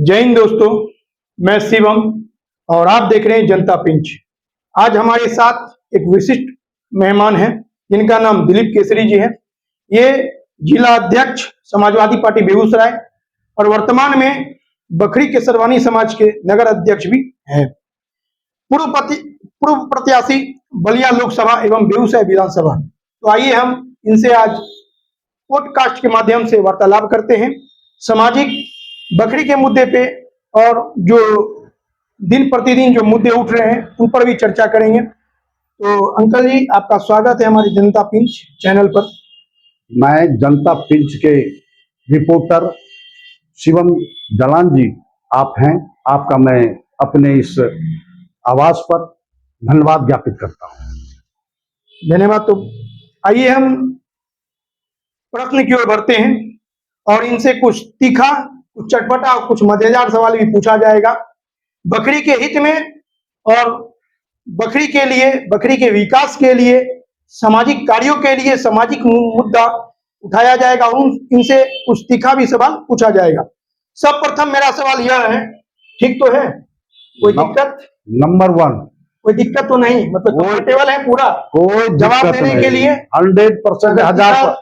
जय हिंद दोस्तों, मैं शिवम और आप देख रहे हैं जनता पिंच। आज हमारे साथ एक विशिष्ट मेहमान हैं जिनका नाम दिलीप केसरी जी है। ये जिला अध्यक्ष समाजवादी पार्टी बेगूसराय और वर्तमान में बखरी केसरवानी समाज के नगर अध्यक्ष भी हैं। पूर्व प्रत्याशी बलिया लोकसभा एवं बेगूसराय विधानसभा। तो आइए हम इनसे आज पॉडकास्ट के माध्यम से वार्तालाप करते हैं सामाजिक बकरी के मुद्दे पे, और जो दिन प्रतिदिन जो मुद्दे उठ रहे हैं उन पर भी चर्चा करेंगे। तो अंकल जी, आपका स्वागत है हमारी जनता पिंच चैनल पर। मैं जनता पिंच के रिपोर्टर शिवम जलान जी आप हैं, आपका मैं अपने इस आवाज पर धन्यवाद ज्ञापित करता हूं। धन्यवाद। तो आइए हम प्रश्न की ओर बढ़ते हैं और इनसे कुछ तीखा, कुछ चटपटा और कुछ मजेदार सवाल भी पूछा जाएगा। बकरी के हित में और बकरी के लिए, बकरी के विकास के लिए, सामाजिक कार्यों के लिए सामाजिक मुद्दा उठाया जाएगा और इनसे कुछ तीखा भी सवाल पूछा जाएगा। सब प्रथम मेरा सवाल यह है, ठीक तो है? कोई दिक्कत? नंबर 1, कोई दिक्कत तो नहीं, मतलब कंफर्टेबल है पूरा कोई जवाब देने के लिए? 100%,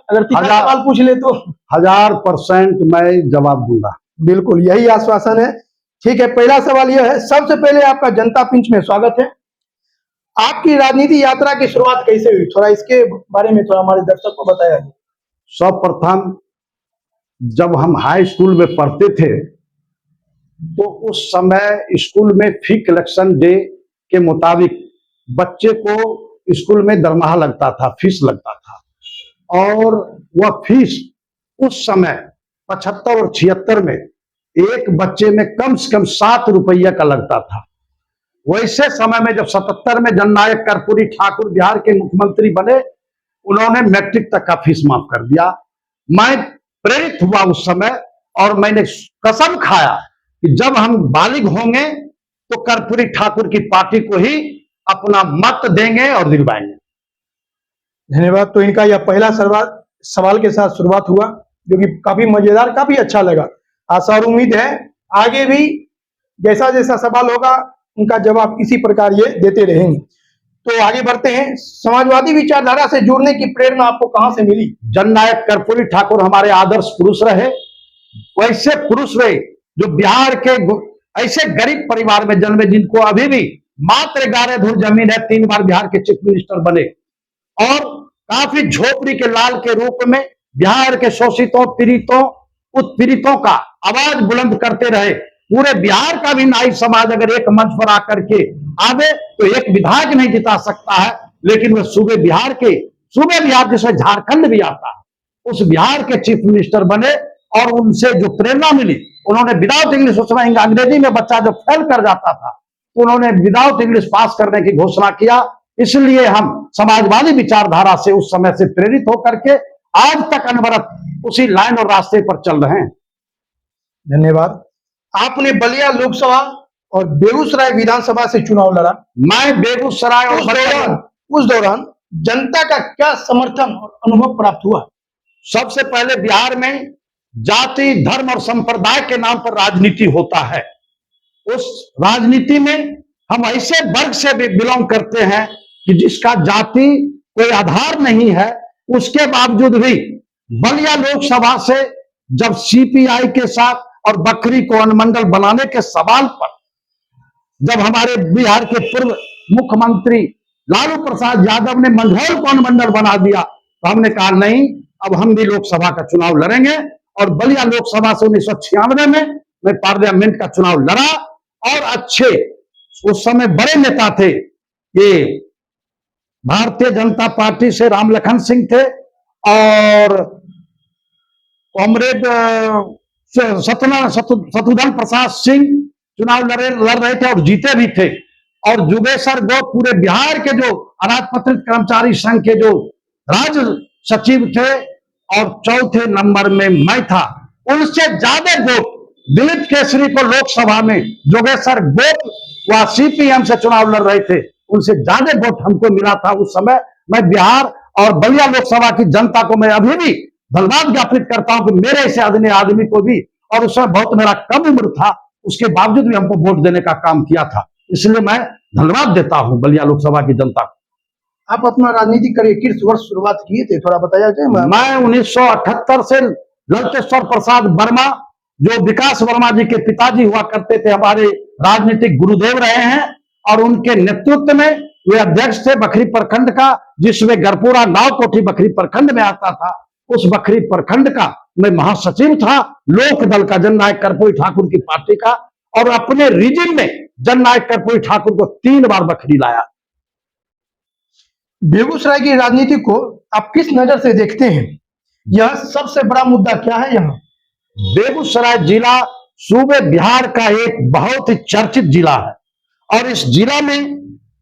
अगर तीखा सवाल पूछ ले तो 1000% मैं जवाब दूंगा। बिल्कुल, यही आश्वासन है। ठीक है, पहला सवाल यह है, सबसे पहले आपका जनता पिंच में स्वागत है। आपकी राजनीति यात्रा की शुरुआत कैसे हुई? थोड़ा इसके बारे में थोड़ा हमारे दर्शक को बताया जाए। सर्वप्रथम जब हम हाई स्कूल में पढ़ते थे तो उस समय स्कूल में फी कलेक्शन डे के मुताबिक बच्चे को स्कूल में दरमाहा लगता था, फीस लगता था, और वह फीस उस समय 75 और 76 में एक बच्चे में कम से कम 7 रुपया का लगता था। वैसे समय में जब 77 में जननायक कर्पूरी ठाकुर बिहार के मुख्यमंत्री बने, उन्होंने मैट्रिक तक का फीस माफ कर दिया। मैं प्रेरित हुआ उस समय और मैंने कसम खाया कि जब हम बालिग होंगे तो कर्पूरी ठाकुर की पार्टी को ही अपना मत देंगे और दिलवाएंगे। धन्यवाद। तो इनका यह पहला सवाल के साथ शुरुआत हुआ, जो कि काफी मजेदार, काफी अच्छा लगा। आशा और उम्मीद है आगे भी जैसा जैसा सवाल होगा उनका जवाब इसी प्रकार ये देते रहेंगे। तो आगे बढ़ते हैं। समाजवादी विचारधारा से जुड़ने की प्रेरणा आपको कहां से मिली? जननायक कर्पूरी ठाकुर हमारे आदर्श पुरुष रहे। वैसे पुरुष रहे जो बिहार के ऐसे गरीब परिवार में जन्मे जिनको अभी भी मात्र 11 धुर जमीन है, 3 बार बिहार के चीफ मिनिस्टर बने और काफी झोपड़ी के लाल के रूप में बिहार के शोषितों, पीड़ितों, उत्पीड़ितों का आवाज बुलंद करते रहे। पूरे बिहार का भी नाई समाज अगर एक मंच पर आकर के आवे तो एक विधायक नहीं जिता सकता है, लेकिन वह सूबे बिहार जिसमें झारखंड भी आता है, उस बिहार के चीफ मिनिस्टर बने और उनसे जो प्रेरणा मिली, उन्होंने विदाउट इंग्लिश, उस समय अंग्रेजी में बच्चा जब फेल कर जाता था तो उन्होंने विदाउट इंग्लिश पास करने की घोषणा किया। इसलिए हम समाजवादी विचारधारा से उस समय से प्रेरित होकर के आज तक अनवरत उसी लाइन और रास्ते पर चल रहे हैं। धन्यवाद। आपने बलिया लोकसभा और बेगूसराय विधानसभा से चुनाव लड़ा। मैं बेगूसराय और उस दौरान जनता का क्या समर्थन और अनुभव प्राप्त हुआ? सबसे पहले बिहार में जाति, धर्म और संप्रदाय के नाम पर राजनीति होता है। उस राजनीति में हम ऐसे वर्ग से भी बिलोंग करते हैं कि जिसका जाति कोई आधार नहीं है, उसके बावजूद भी बलिया लोकसभा से जब सीपीआई के साथ और बकरी को अनुमंडल बनाने के सवाल पर जब हमारे बिहार के पूर्व मुख्यमंत्री लालू प्रसाद यादव ने मंझौल को अनुमंडल बना दिया, तो हमने कहा नहीं, अब हम भी लोकसभा का चुनाव लड़ेंगे। और बलिया लोकसभा से 1996 में मैं पार्लियामेंट का चुनाव लड़ा और अच्छे उस समय बड़े नेता थे, ये भारतीय जनता पार्टी से रामलखन सिंह थे और कॉमरेड शत्रुघ्न प्रसाद सिंह चुनाव लड़ रहे थे और जीते भी थे। और जुगेश्वर गोप पूरे बिहार के जो अराजपत्रित कर्मचारी संघ के जो राज्य सचिव थे, और चौथे नंबर में मैं था। उनसे ज्यादा वोट दिलीप केसरी को लोकसभा में, जोगेश्वर गोप वह सीपीएम से चुनाव लड़ रहे थे, उनसे ज्यादा वोट हमको मिला था उस समय। मैं बिहार और बलिया लोकसभा की जनता को मैं अभी भी धन्यवाद ज्ञापित करता हूं कि मेरे ऐसे आदमी को भी, और उस समय बहुत मेरा कम उम्र था, उसके बावजूद भी हमको वोट देने का काम किया था। इसलिए मैं धन्यवाद देता हूं बलिया लोकसभा की जनता को। आप अपना राजनीतिक करियर किस वर्ष शुरुआत किए थे, थोड़ा बताया जाए। मैं 1978 से ललितेश्वर प्रसाद वर्मा, जो विकास वर्मा जी के पिताजी हुआ करते थे, हमारे राजनीतिक गुरुदेव रहे हैं, और उनके नेतृत्व में वे अध्यक्ष थे बखरी प्रखंड का, जिसमें गरपुरा नाव कोठी बखरी प्रखंड में आता था। उस बखरी प्रखंड का मैं महासचिव था, लोक दल का, जननायक कर्पूरी ठाकुर की पार्टी का, और अपने रीजन में जननायक कर्पूरी ठाकुर को 3 बार बखरी लाया। बेगूसराय की राजनीति को आप किस नजर से देखते हैं? यह सबसे बड़ा मुद्दा क्या है यहाँ? बेगूसराय जिला सूबे बिहार का एक बहुत ही चर्चित जिला है, और इस जिला में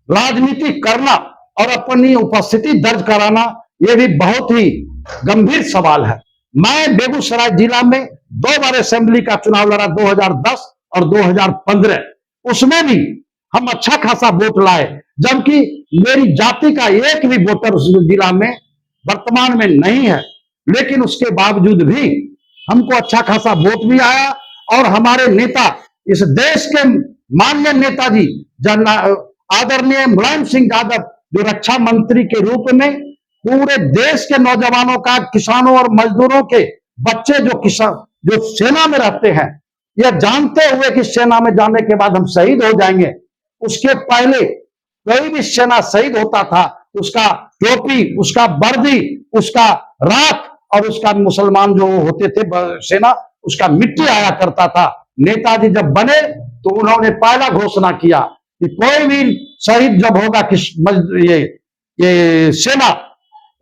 राजनीति करना और अपनी उपस्थिति दर्ज कराना यह भी बहुत ही गंभीर सवाल है। मैं बेगूसराय जिला में 2 बार असेंबली का चुनाव लड़ा, 2010 और 2015। उसमें भी हम अच्छा खासा वोट लाए, जबकि मेरी जाति का एक भी वोटर उस जिला में वर्तमान में नहीं है, लेकिन उसके बावजूद भी हमको अच्छा खासा वोट भी आया। और हमारे नेता, इस देश के माननीय नेताजी आदरणीय मुलायम सिंह यादव, जो रक्षा मंत्री के रूप में पूरे देश के नौजवानों का, किसानों और मजदूरों के बच्चे जो सेना में रहते हैं, यह जानते हुए कि सेना में जाने के बाद हम शहीद हो जाएंगे, उसके पहले कोई भी सेना शहीद होता था, उसका टोपी, उसका वर्दी, उसका राख और उसका मुसलमान जो होते थे सेना, उसका मिट्टी आया करता था। नेताजी जब बने तो उन्होंने पहला घोषणा किया कि कोई भी शहीद जब होगा कि ये सेना,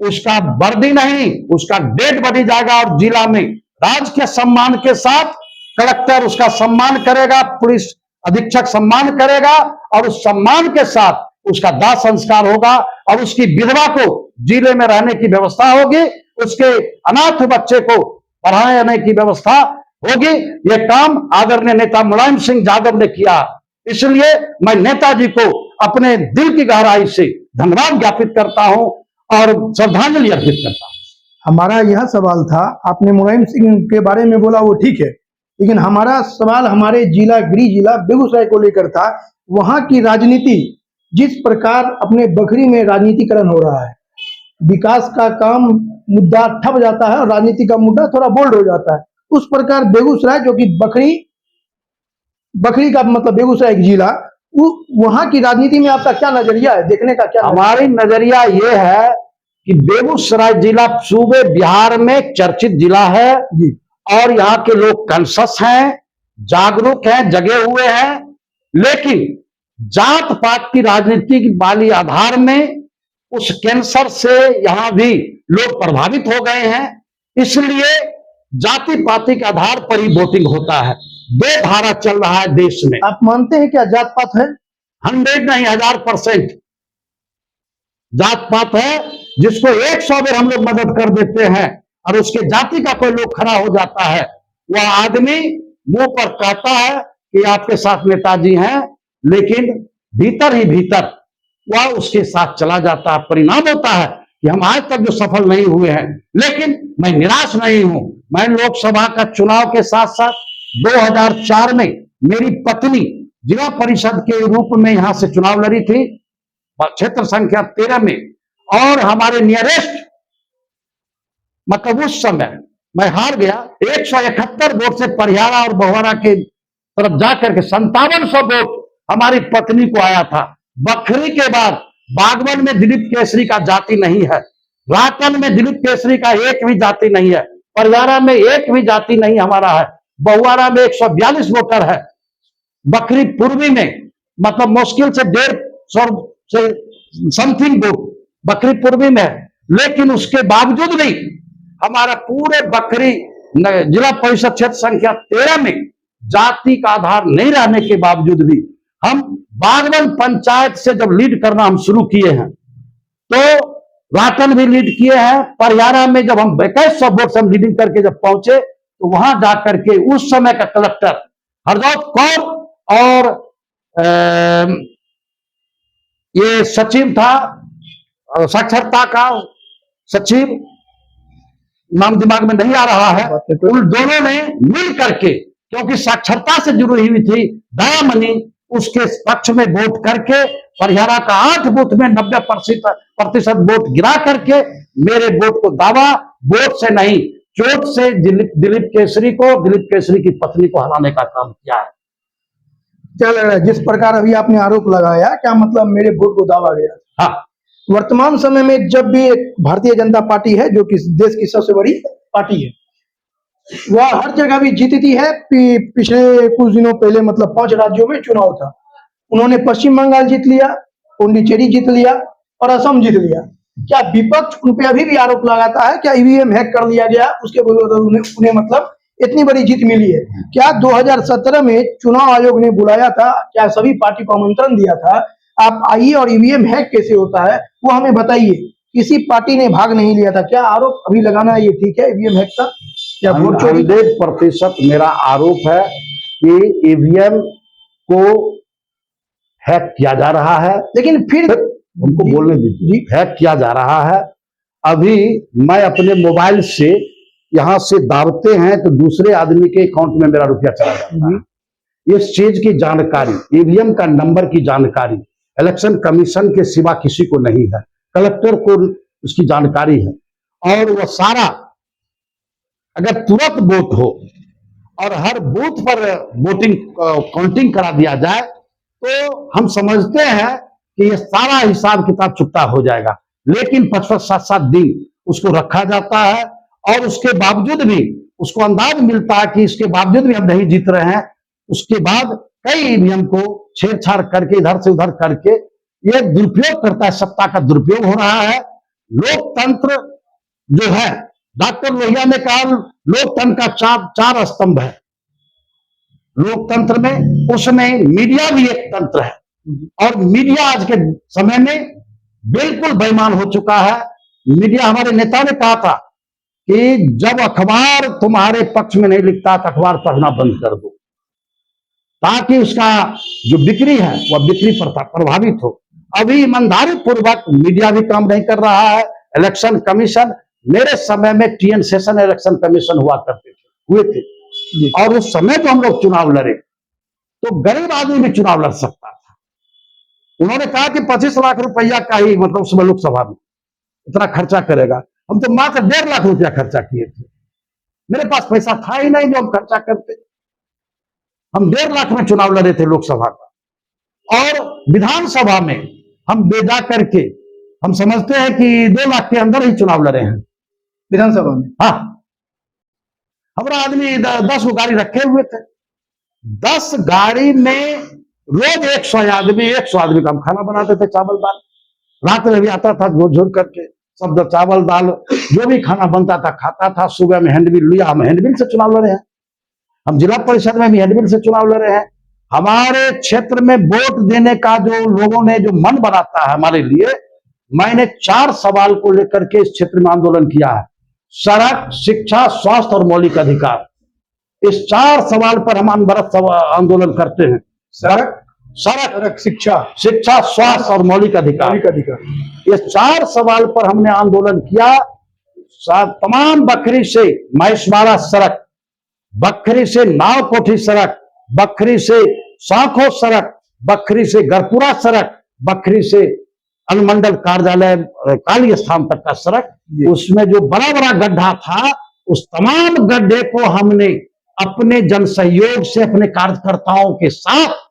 उसका वर्दी नहीं, उसका डेड बॉडी जाएगा, और जिला में राज के सम्मान के साथ कलेक्टर उसका सम्मान करेगा, पुलिस अधीक्षक सम्मान करेगा, और उस सम्मान के साथ उसका दाह संस्कार होगा, और उसकी विधवा को जिले में रहने की व्यवस्था होगी, उसके अनाथ बच्चे को पढ़ाने की व्यवस्था होगी। यह काम आदरणीय नेता मुलायम सिंह यादव ने किया। इसलिए मैं नेताजी को अपने दिल की गहराई से धन्यवाद ज्ञापित करता हूं और श्रद्धांजलि अर्पित करता हूं। हमारा यह सवाल था, आपने मुलायम सिंह के बारे में बोला, वो ठीक है, लेकिन हमारा सवाल हमारे जिला, गृह जिला बेगूसराय को लेकर था। वहां की राजनीति जिस प्रकार अपने बखरी में राजनीतिकरण हो रहा है, विकास का काम मुद्दा ठप जाता है और राजनीति का मुद्दा थोड़ा बोल्ड हो जाता है, उस प्रकार बेगूसराय, जो कि बखरी का मतलब बेगूसराय एक जिला, वहां की राजनीति में आपका क्या नजरिया है, देखने का क्या? हमारी नजरिया ये है कि बेगूसराय जिला सूबे बिहार में चर्चित जिला है जी, और यहाँ के लोग कॉन्शियस हैं, जागरूक हैं, जगे हुए हैं, लेकिन जात पात की राजनीति वाली आधार में उस कैंसर से यहां भी लोग प्रभावित हो गए हैं। इसलिए जाति पाति के आधार पर ही वोटिंग होता है। 2 धारा चल रहा है देश में। आप मानते हैं क्या जात पात है? 100 नहीं 1000% जात पात है, जिसको 100 बार हम लोग मदद कर देते हैं, और उसके जाति का कोई लोग खड़ा हो जाता है, वह आदमी मुंह पर कहता है कि आपके साथ नेताजी हैं, लेकिन भीतर ही भीतर वह उसके साथ चला जाता है। परिणाम होता है कि हम आज तक जो सफल नहीं हुए हैं, लेकिन मैं निराश नहीं हूं। मैं लोकसभा का चुनाव के साथ साथ 2004 में मेरी पत्नी जिला परिषद के रूप में यहां से चुनाव लड़ी थी, क्षेत्र संख्या 13 में, और हमारे नियरेस्ट मतलब उस समय मैं हार गया। 171 वोट से परिहारा और बहुआरा के तरफ जाकर के 5700 वोट हमारी पत्नी को आया था। बखरी के बाद बागवन में दिलीप केसरी का जाति नहीं है, राकन में दिलीप केसरी का एक भी जाति नहीं है, परिहारा में एक भी जाति नहीं हमारा है, बहुआरा में 142 वोटर है, बखरी पूर्वी में मतलब मुश्किल से 150 से समथिंग वोट बखरी पूर्वी में है। लेकिन उसके बावजूद भी हमारा पूरे बखरी जिला परिषद क्षेत्र संख्या 13 में जाति का आधार नहीं रहने के बावजूद भी हम बागवन पंचायत से जब लीड करना हम शुरू किए हैं, तो राकन भी लीड किए हैं। परिहारा में जब हम 2100 वोट से हम लीडिंग करके जब पहुंचे, तो वहां जाकर के उस समय का कलेक्टर हरजोत कौर और ये सचिव था, साक्षरता का सचिव, नाम दिमाग में नहीं आ रहा है, उन दोनों ने मिल करके क्योंकि साक्षरता से जुड़ी हुई थी दयामणि, उसके पक्ष में वोट करके परिहारा का 8 बूथ में 90% वोट गिरा करके मेरे वोट को दावा, वोट से नहीं चोट से दिलीप केसरी की पत्नी को हराने का काम किया है। क्या लग रहा है जिस प्रकार अभी आपने आरोप लगाया, क्या मतलब मेरे वोट को दावा गया? हाँ, वर्तमान समय में जब भी एक भारतीय जनता पार्टी है जो कि देश की सबसे बड़ी पार्टी है, वह हर जगह भी जीतती है। पिछले कुछ दिनों पहले मतलब 5 राज्यों में चुनाव था, उन्होंने पश्चिम बंगाल जीत लिया, पुडुचेरी जीत लिया और असम जीत लिया। क्या विपक्ष उन पे अभी भी आरोप लगाता है क्या ईवीएम हैक कर लिया गया, उसके बदौलत उन्हें मतलब इतनी बड़ी जीत मिली है? क्या 2017 में चुनाव आयोग ने बुलाया था, क्या सभी पार्टी को आमंत्रण दिया था, आप आइए और ईवीएम हैक कैसे होता है वो हमें बताइए, किसी पार्टी ने भाग नहीं लिया था? क्या आरोप अभी लगाना ये ठीक है ईवीएम हैक का? क्या वोट चोरी? 100% मेरा आरोप है कि ईवीएम को हैक किया जा रहा है, लेकिन फिर हमको बोलने दीजिए। हैक किया जा रहा है। अभी मैं अपने मोबाइल से यहां से दाबते हैं तो दूसरे आदमी के अकाउंट में मेरा रुपया चला जाता है। इस चीज की जानकारी, ईवीएम का नंबर की जानकारी इलेक्शन कमीशन के सिवा किसी को नहीं है, कलेक्टर को उसकी जानकारी है। और वह सारा अगर तुरंत वोट हो और हर बूथ पर वोटिंग काउंटिंग करा दिया जाए तो हम समझते हैं कि ये सारा हिसाब किताब चुकता हो जाएगा। लेकिन 5-7 दिन उसको रखा जाता है और उसके बावजूद भी उसको अंदाज मिलता है कि इसके बावजूद भी हम नहीं जीत रहे हैं। उसके बाद कई ईवीएम को छेड़छाड़ करके इधर से उधर करके ये दुरुपयोग करता है, सत्ता का दुरुपयोग हो रहा है। लोकतंत्र जो है, डॉक्टर लोहिया ने कहा लोकतंत्र का 4 स्तंभ है लोकतंत्र में, उसमें मीडिया भी एक तंत्र है और मीडिया आज के समय में बिल्कुल बेईमान हो चुका है। मीडिया, हमारे नेता ने कहा था कि जब अखबार तुम्हारे पक्ष में नहीं लिखता तो अखबार पढ़ना बंद कर दो, ताकि उसका जो बिक्री है वह बिक्री प्रभावित हो। अभी ईमानदारी पूर्वक मीडिया भी काम नहीं कर रहा है। इलेक्शन कमीशन, मेरे समय में टीएन सेशन इलेक्शन कमीशन हुए थे और उस समय जो हम लोग चुनाव लड़े तो गरीब आदमी भी चुनाव लड़ सकता था। उन्होंने कहा कि 25 लाख रुपया का ही मतलब उसमें लोकसभा में इतना खर्चा करेगा। हम तो मात्र 1.5 लाख रुपया खर्चा किए थे। मेरे पास पैसा था ही नहीं जो हम खर्चा करते। हम 1.5 लाख में चुनाव लड़े थे लोकसभा का, और विधानसभा में हम बेजा करके हम समझते हैं कि 2 लाख के अंदर ही चुनाव लड़े हैं विधानसभा में। हाँ, हमारा आदमी 10 गाड़ी रखे हुए थे। 10 गाड़ी में रोज 100 आदमी का हम खाना बनाते थे, चावल दाल। रात में भी आता था झोर करके, सब चावल दाल जो भी खाना बनता था खाता था। सुबह में हैंडबिल लिया, हम हैंडबिल से चुनाव लड़े हैं। हम जिला परिषद में भी हैंडबिल से चुनाव लड़े हैं। हमारे क्षेत्र में वोट देने का जो लोगों ने जो मन बनाता है हमारे लिए, मैंने 4 सवाल को लेकर के इस क्षेत्र में आंदोलन किया है। सड़क, शिक्षा, स्वास्थ्य और मौलिक अधिकार। इस 4 सवाल पर हम अनवरत आंदोलन करते हैं। सड़क, शिक्षा, स्वास्थ्य और मौलिक अधिकार। ये 4 सवाल पर हमने आंदोलन किया। तमाम बखरी से महेशवाड़ा सड़क, बखरी से नावकोठी सड़क, बखरी से सांखो सड़क, बखरी से गरपुरा सड़क, बखरी से अनुमंडल कार्यालय काली स्थान तक का सड़क, उसमें जो बड़ा बड़ा गड्ढा था उस तमाम गड्ढे को हमने अपने जन सहयोग से अपने कार्यकर्ताओं के साथ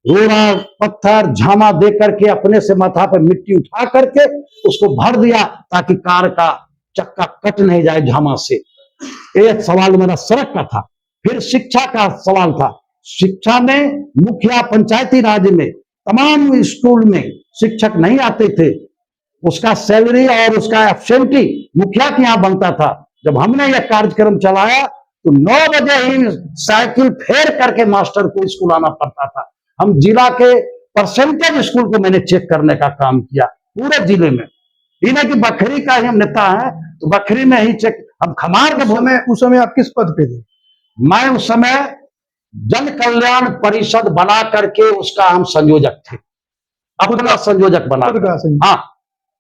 रोड़ा पत्थर झामा दे करके अपने से माथा पर मिट्टी उठा करके उसको भर दिया ताकि कार का चक्का कट नहीं जाए झामा से। एक सवाल मेरा सड़क का था। फिर शिक्षा का सवाल था। शिक्षा में मुखिया पंचायती राज में तमाम स्कूल में शिक्षक नहीं आते थे, उसका सैलरी और उसका एब्सेंटी मुखिया के यहाँ बनता था। जब हमने यह कार्यक्रम चलाया तो 9 बजे ही साइकिल फेर करके मास्टर को स्कूल आना पड़ता था। हम जिला के परसेंटेज स्कूल को मैंने चेक करने का काम किया पूरे जिले में। ये नहीं कि बखरी का ही हम नेता है तो बखरी में ही चेक। हम खमार के उस समय आप किस पद पे थे? मैं उस समय जन कल्याण परिषद बना करके उसका हम संयोजक थे, अपना संयोजक बना। हाँ,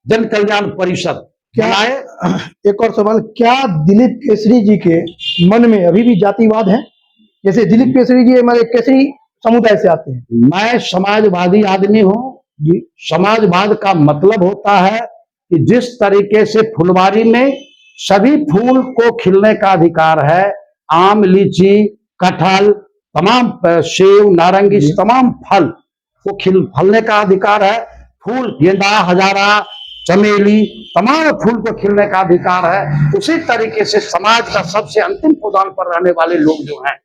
जन कल्याण परिषद। क्या एक और सवाल, क्या दिलीप केसरी जी के मन में अभी भी जातिवाद है? जैसे दिलीप केसरी जी हमारे केसरी समुदाय से आते हैं। मैं समाजवादी आदमी हूं। जी समाजवाद का मतलब होता है कि जिस तरीके से फुलवारी में सभी फूल को खिलने का अधिकार है, आम, लीची, कटहल, तमाम सेब, नारंगी, जी। तमाम फल को फलने का अधिकार है। फूल, गेंदा, हजारा, चमेली, तमाम फूल को खिलने का अधिकार है। उसी तरीके से समाज का सबसे अंतिम पायदान पर रहने वाले लोग जो हैं,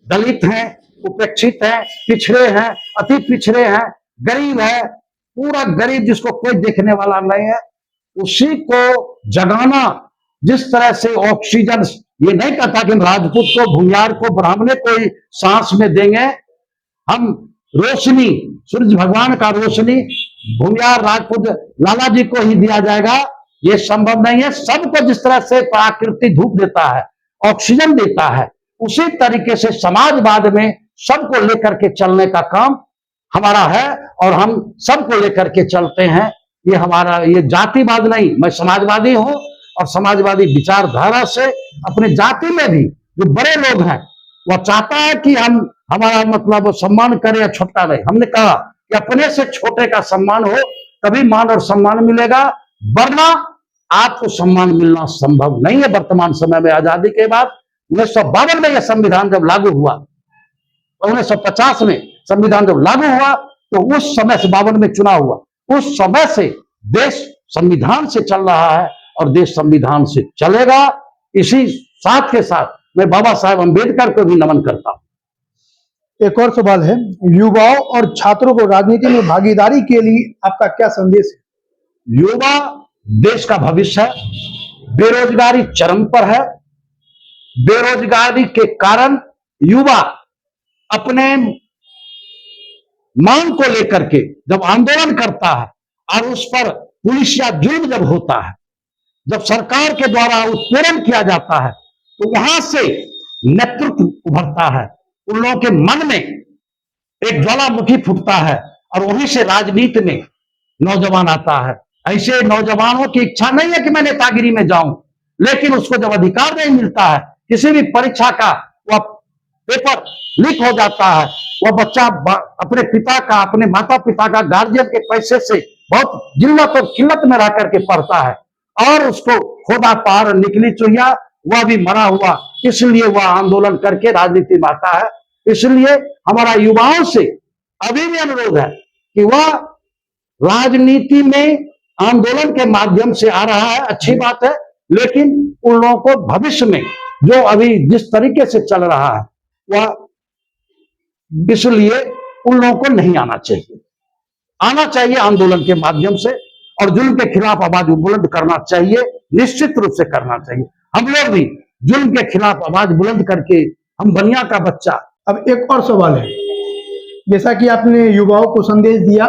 दलित हैं, उपेक्षित हैं, पिछड़े हैं, अति पिछड़े हैं, गरीब है, पूरा गरीब जिसको कोई देखने वाला नहीं है, उसी को जगाना। जिस तरह से ऑक्सीजन, ये नहीं कहता कि हम राजपूत को, भूमियार को, ब्राह्मण को ही सांस में देंगे। हम रोशनी, सूरज भगवान का रोशनी भूमियार, राजपूत, लाला जी को ही दिया जाएगा, ये संभव नहीं है। सबको जिस तरह से प्राकृतिक धूप देता है, ऑक्सीजन देता है, उसी तरीके से समाजवाद में सबको लेकर के चलने का काम हमारा है और हम सबको लेकर के चलते हैं। ये हमारा, ये जातिवाद नहीं, मैं समाजवादी हूं और समाजवादी विचारधारा से अपने जाति में भी जो बड़े लोग हैं, वह चाहता है कि हम, हमारा मतलब वो सम्मान करें या छोटा नहीं। हमने कहा कि अपने से छोटे का सम्मान हो तभी मान और सम्मान मिलेगा, वरना आपको सम्मान मिलना संभव नहीं है। वर्तमान समय में आजादी के बाद 1952 में यह संविधान जब लागू हुआ, 1950 में संविधान जब लागू हुआ, तो उस समय से 52 में चुनाव हुआ, उस समय से देश संविधान से चल रहा है और देश संविधान से चलेगा। इसी साथ के साथ मैं बाबा साहेब अम्बेडकर को भी नमन करता हूं। एक और सवाल है, युवाओं और छात्रों को राजनीति में भागीदारी के लिए आपका क्या संदेश है? युवा देश का भविष्य है। बेरोजगारी चरम पर है। बेरोजगारी के कारण युवा अपने मांग को लेकर के जब आंदोलन करता है और उस पर पुलिस या जुल्म जब होता है, जब सरकार के द्वारा उत्पीड़न किया जाता है, तो वहां से नेतृत्व उभरता है। उन लोगों के मन में एक ज्वालामुखी फूटता है और वहीं से राजनीति में नौजवान आता है। ऐसे नौजवानों की इच्छा नहीं है कि मैं नेतागिरी में जाऊं, लेकिन उसको जब अधिकार नहीं मिलता है, किसी भी परीक्षा का वह पेपर लीक हो जाता है, वह बच्चा अपने पिता का, अपने माता पिता का, गार्जियन के पैसे से बहुत जिल्लत और किल्लत में रह करके पढ़ता है और उसको खोदा पार निकली चुहिया, वह भी मरा हुआ, इसलिए वह आंदोलन करके राजनीति में आता है। इसलिए हमारा युवाओं से अभी भी अनुरोध है कि वह राजनीति में आंदोलन के माध्यम से आ रहा है, अच्छी बात है, लेकिन उन लोगों को भविष्य में जो अभी जिस तरीके से चल रहा है, वह इसलिए उन लोगों को नहीं आना चाहिए। आना चाहिए आंदोलन के माध्यम से और जुल्म के खिलाफ आवाज बुलंद करना चाहिए, निश्चित रूप से करना चाहिए। हम लोग भी जुल्म के खिलाफ आवाज बुलंद करके, हम बनिया का बच्चा। अब एक और सवाल है, जैसा कि आपने युवाओं को संदेश दिया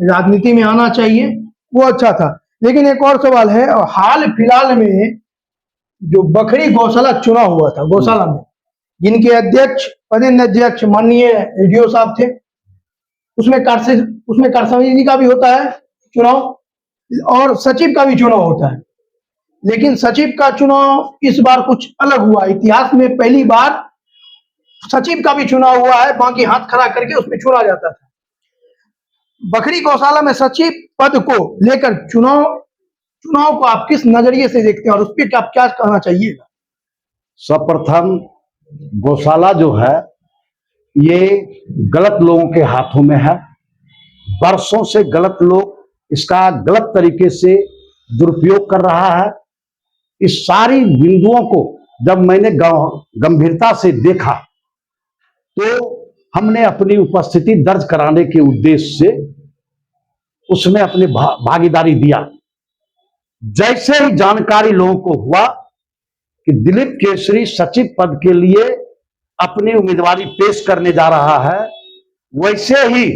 राजनीति में आना चाहिए, वो अच्छा था, लेकिन एक और सवाल है, हाल फिलहाल में जो बखरी गौशाला चुनाव हुआ था, गौशाला में जिनके अध्यक्ष, पदेन अध्यक्ष माननीय एडीओ साहब थे, उसमें कारसमी जी का भी होता है चुनाव और सचिव का भी चुनाव होता है, लेकिन सचिव का चुनाव इस बार कुछ अलग हुआ। इतिहास में पहली बार सचिव का भी चुनाव हुआ है, बाकी हाथ खड़ा करके उसमें चुना जाता था। बखरी गौशाला में सचिव पद को लेकर चुनाव को आप किस नजरिए से देखते हैं और उस पर आप क्या कहना चाहिएगा? सर्वप्रथम गौशाला जो है ये गलत लोगों के हाथों में है। वर्षों से गलत लोग इसका गलत तरीके से दुरुपयोग कर रहा है। इस सारी बिंदुओं को जब मैंने गंभीरता से देखा तो हमने अपनी उपस्थिति दर्ज कराने के उद्देश्य से उसमें अपनी भागीदारी दिया। जैसे ही जानकारी लोगों को हुआ कि दिलीप केसरी सचिव पद के लिए अपनी उम्मीदवारी पेश करने जा रहा है, वैसे ही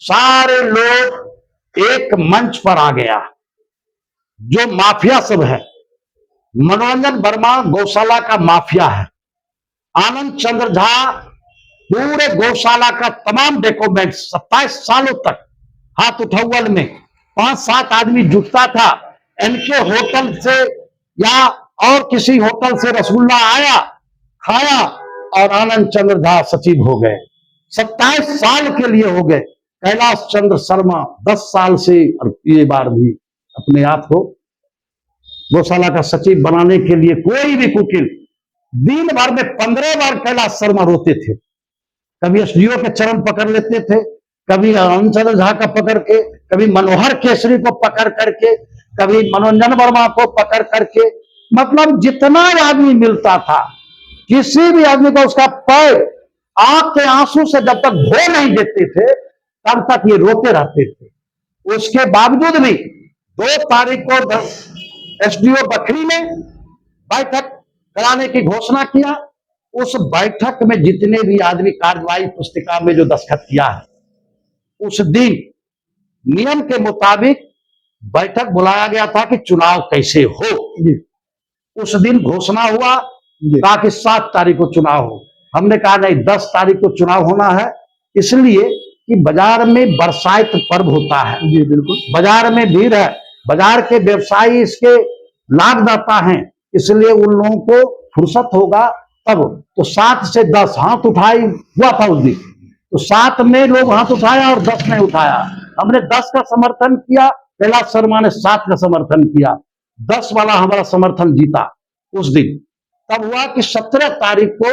सारे लोग एक मंच पर आ गया। जो माफिया सब है, मनोरंजन वर्मा गौशाला का माफिया है, आनंद चंद्र झा पूरे गौशाला का तमाम डॉक्यूमेंट 27 सालों तक हाथ उठौल में 5-7 आदमी जुटता था। इनके होटल से या और किसी होटल से रसगुल्ला आया, खाया और आनंद चंद्र झा सचिव हो गए। 27 साल के लिए हो गए। कैलाश चंद्र शर्मा 10 साल से, और ये बार भी अपने आप को गौशाला का सचिव बनाने के लिए कोई भी कुकिल दिन भर में 15 बार कैलाश शर्मा रोते थे। कभी एसडीओ के चरण पकड़ लेते थे, कभी आनंद चंद्र झा का पकड़ के, कभी मनोहर केसरी को पकड़ करके, कभी मनोरंजन वर्मा को पकड़ करके, मतलब जितना आदमी मिलता था, किसी भी आदमी को उसका पैर आंख के आंसू से जब तक धो नहीं देते थे तब तक ये रोते रहते थे। उसके बावजूद भी 2 तारीख को एसडीओ बखरी ने बैठक कराने की घोषणा किया। उस बैठक में जितने भी आदमी कार्यवाही पुस्तिका में जो दस्तखत किया है, उस दिन नियम के मुताबिक बैठक बुलाया गया था कि चुनाव कैसे हो। उस दिन घोषणा हुआ, कहा कि 7 तारीख को चुनाव हो। हमने कहा नहीं, 10 तारीख को चुनाव होना है, इसलिए कि बाजार में बरसात पर्व होता है। जी बिल्कुल, बाजार में भीड़ है, बाजार के व्यवसायी इसके लाभदाता हैं, इसलिए उन लोगों को फुर्सत होगा तब। तो 7 से 10 हाथ उठाई हुआ था उस दिन, तो 7 में लोग हाथ उठाया और 10 ने उठाया। हमने 10 का समर्थन किया, कैलाश शर्मा ने 7 का समर्थन किया, 10 वाला हमारा समर्थन जीता उस दिन। तब हुआ कि 17 तारीख को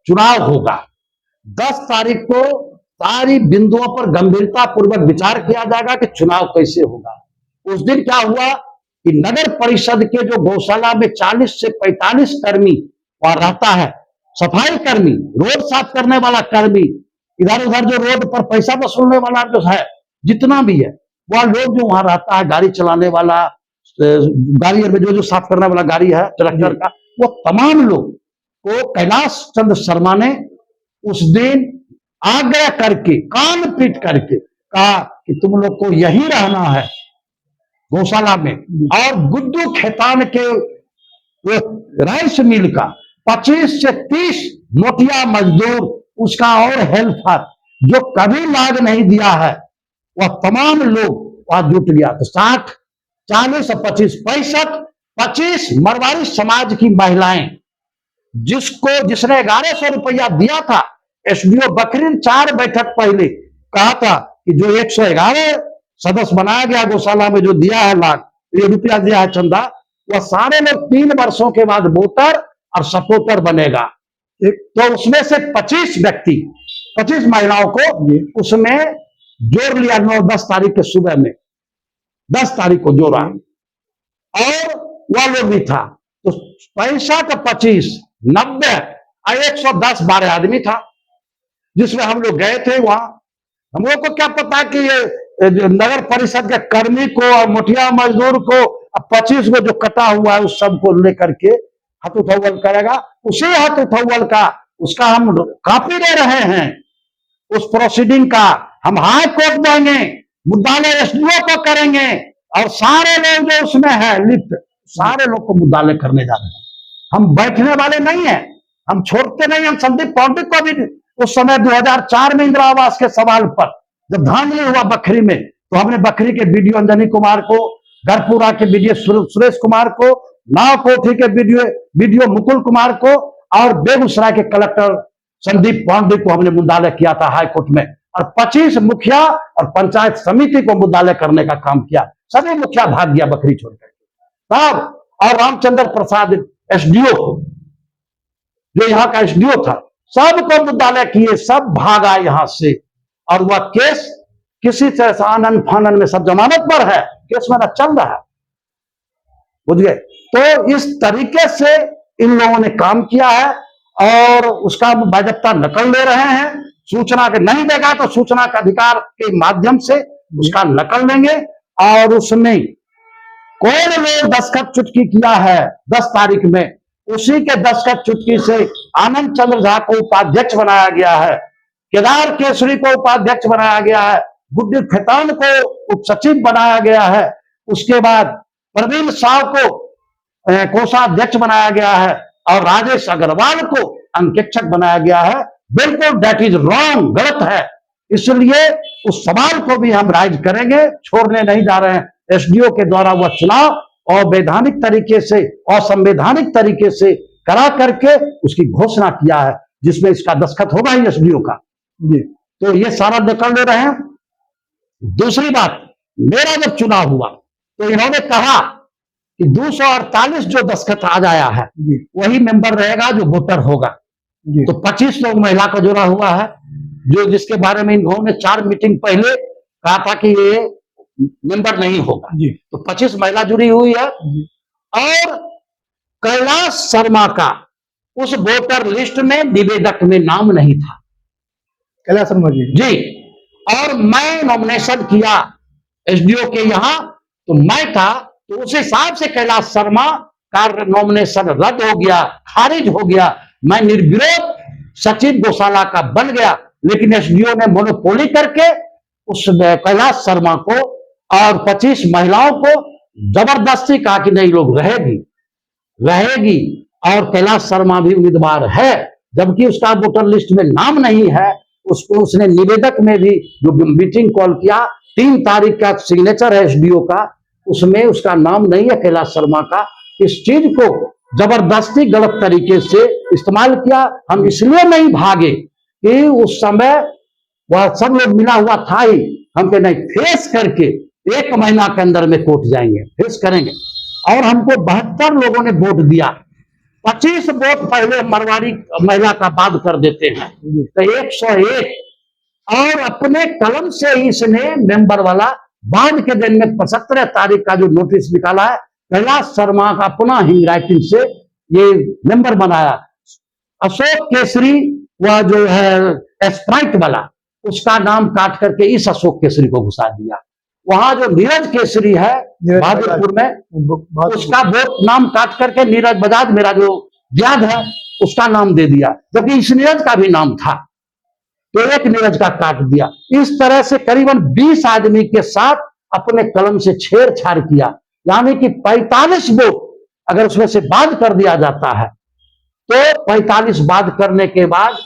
चुनाव होगा। 10 तारीख को सारी बिंदुओं पर गंभीरता पूर्वक विचार किया जाएगा कि चुनाव कैसे होगा। उस दिन क्या हुआ कि नगर परिषद के जो गौशाला में 40 से 45 कर्मी वहां रहता है, सफाई कर्मी, रोड साफ करने वाला कर्मी, इधर उधर जो रोड पर पैसा वसूलने वाला जो है, जितना भी है वह लोग जो वहां रहता है, गाड़ी चलाने वाला, गाड़ी में जो साफ करने वाला गाड़ी है ट्रैक्टर का, वो तमाम लोग को कैलाश चंद्र शर्मा ने उस दिन आग्रह करके, कान पीट करके कहा कि तुम लोग को यही रहना है गौशाला में। और गुड्डू खेतान के राइस मिल का 25 से 30 मोटिया मजदूर, उसका और हेल्पर जो कभी लाज नहीं दिया है, वह तमाम लोग वहां जुट गया। तो 60, 40 और 25, 65 मरवाड़ी समाज की महिलाएं, जिसने 1100 रुपया दिया था, एसडीओ बकरी 4 बैठक पहले कहा था कि जो 111 सदस्य बनाया गया गौशाला में, जो दिया है लाख ये रुपया दिया है चंदा, वह सारे लोग 3 वर्षों के बाद वोटर और सपोर्टर बनेगा। तो उसमें से 25 व्यक्ति, 25 महिलाओं को उसमें जोड़ लिया। 9-10 तारीख के सुबह में 10 तारीख को जोड़ा, और वह लोग भी था। तो 65, 25, 90 और 110 12 आदमी था, जिसमें हम लोग गए थे। वहां हम लोग को क्या पता कि ये नगर परिषद के कर्मी को और मोटिया मजदूर को 25 को जो कटा हुआ है उस सबको लेकर के हाथ उठौल करेगा। उसी हाथ उठौल का उसका हम कॉपी दे रहे हैं, उस प्रोसीडिंग का हम हाई कोर्ट देंगे, मुद्दालय एसडीओ को करेंगे, और सारे लोग जो उसमें है लिप्त, सारे लोग को मुद्दालय करने जा रहे हैं। हम बैठने वाले नहीं है, हम छोड़ते नहीं। हम संदीप पांडे को भी उस समय 2004 में इंदिरा आवास के सवाल पर जब धांधली हुआ बखरी में, तो हमने बखरी के बीडीओ अंजनी कुमार को, गढ़पुरा के बीडीओ सुरेश कुमार को, नाव कोठी के बीडीओ मुकुल कुमार को, और बेगूसराय के कलेक्टर संदीप पांडे को हमने मुद्दालय किया था हाई कोर्ट में। और 25 मुखिया और पंचायत समिति को मुद्दालय करने का काम किया। सभी मुखिया भाग गया बखरी छोड़कर तब। और रामचंद्र प्रसाद एसडीओ को, जो यहाँ का एसडीओ था, सबको मुद्दालय किए, सब भागा यहां से। और वह केस किसी तरह से आनंद फानन में सब जमानत पर है, केस मेरा चल रहा है, बुझ गए। तो इस तरीके से इन लोगों ने काम किया है, और उसका बाजप्ता नकल ले रहे हैं। सूचना के नहीं देगा तो सूचना के अधिकार के माध्यम से उसका नकल लेंगे, और उसमें कौन लोग दस्तखत चुटकी किया है 10 तारीख में, उसी के दस्तखत चुटकी से आनंद चंद्र झा को उपाध्यक्ष बनाया गया है, केदार केसरी को उपाध्यक्ष बनाया गया है, गुड्डू खेतान को उप सचिव बनाया गया है, उसके बाद प्रवीण साव को कोषाध्यक्ष बनाया गया है, और राजेश अग्रवाल को अंकेक्षक बनाया गया है। बिल्कुल दैट इज रॉन्ग, गलत है। इसलिए उस सवाल को भी हम राइज करेंगे, छोड़ने नहीं जा रहे हैं। एसडीओ के द्वारा वह चुनाव अवैधानिक तरीके से, असंवैधानिक तरीके से करा करके उसकी घोषणा किया है। जिसमें इसका दस्तखत होगा ही एसडीओ का। जी तो ये सारा निकल ले रहे हैं। दूसरी बात, मेरा जब चुनाव हुआ तो इन्होंने कहा कि 248 जो दस्तखत आ आया है जी वही मेंबर रहेगा जो वोटर होगा। जी तो 25 लोग महिला का जुड़ा हुआ है, जो जिसके बारे में इन्होंने 4 मीटिंग पहले कहा था कि ये मेंबर नहीं होगा। जी तो 25 महिला जुड़ी हुई है। जी और कैलाश शर्मा का उस वोटर लिस्ट में निवेदक में नाम नहीं था। कैलाश शर्मा जी। जी, और मैं नॉमिनेशन किया एसडीओ के यहां, तो मैं था, तो उस हिसाब से कैलाश शर्मा का नॉमिनेशन रद्द हो गया, खारिज हो गया। मैं निर्विरोध सचिव गौशाला का बन गया, लेकिन एसडीओ ने मोनोपोली करके उस कैलाश शर्मा को और 25 महिलाओं को जबरदस्ती कहा कि नहीं, लोग रहेगी रहेगी, और कैलाश शर्मा भी उम्मीदवार है, जबकि उसका वोटर लिस्ट में नाम नहीं है। उसको उसने निवेदक में भी जो मीटिंग कॉल किया, 3 तारीख का सिग्नेचर है एसडीओ का, उसमें उसका नाम नहीं है कैलाश शर्मा का। इस चीज को जबरदस्ती गलत तरीके से इस्तेमाल किया। हम इसलिए नहीं भागे कि उस समय वह सब लोग मिला हुआ था ही, हम कहे नहीं, फेस करके 1 महीना के अंदर में कोर्ट जाएंगे, फेस करेंगे। और हमको 72 लोगों ने वोट दिया। 25 वोट पहले मरवाड़ी महिला का बाद कर देते हैं, तो 101। और अपने कलम से ही इसने मेंबर वाला बाद के दिन में 17 तारीख का जो नोटिस निकाला है, कैलाश शर्मा का अपना हिंग राइटिंग से ये मेंबर बनाया। अशोक केसरी वह जो है स्प्राइट वाला, उसका नाम काट करके इस अशोक केसरी को घुसा दिया। वहां जो नीरज केसरी है बहादुरपुर में, उसका वोट नाम काट करके नीरज बजाज, मेरा जो व्याध है, उसका नाम दे दिया, जबकि इस नीरज का भी नाम था, तो एक नीरज का काट दिया। इस तरह से करीबन 20 आदमी के साथ अपने कलम से छेड़छाड़ किया, यानी कि 45 वोट अगर उसमें से बाद कर दिया जाता है, तो 45 बाद करने के बाद,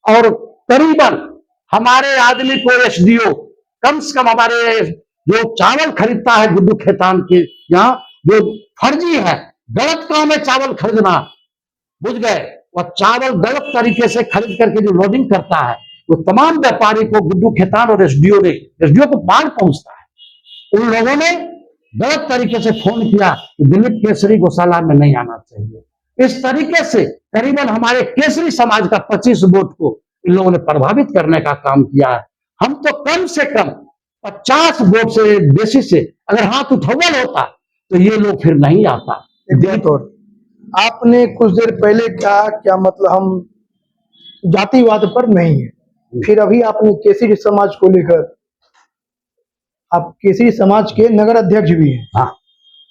और करीबन हमारे आदमी को एसडीओ कम से कम हमारे जो चावल खरीदता है गुड्डू खेतान के यहाँ, जो फर्जी है, गलत काम है चावल खरीदना, बुझ गए, वह चावल गलत तरीके से खरीद करके जो लोडिंग करता है, वो तमाम व्यापारी को गुड्डू खेतान और एसडीओ को बाढ़ पहुंचता है। उन लोगों ने गलत तरीके से फोन किया कि दिलीप केसरी गौशाला में नहीं आना चाहिए। इस तरीके से करीबन हमारे केसरी समाज का 25 वोट को इन लोगों ने प्रभावित करने का काम किया है। हम तो कम से कम 50 वोट से बेसी से अगर हाथ उठौल होता तो ये लोग फिर नहीं आता। और आपने कुछ देर पहले कहा क्या मतलब हम जातिवाद पर नहीं है, फिर अभी आपने केसरी समाज को लेकर, आप केसरी समाज के नगर अध्यक्ष भी हैं। हाँ,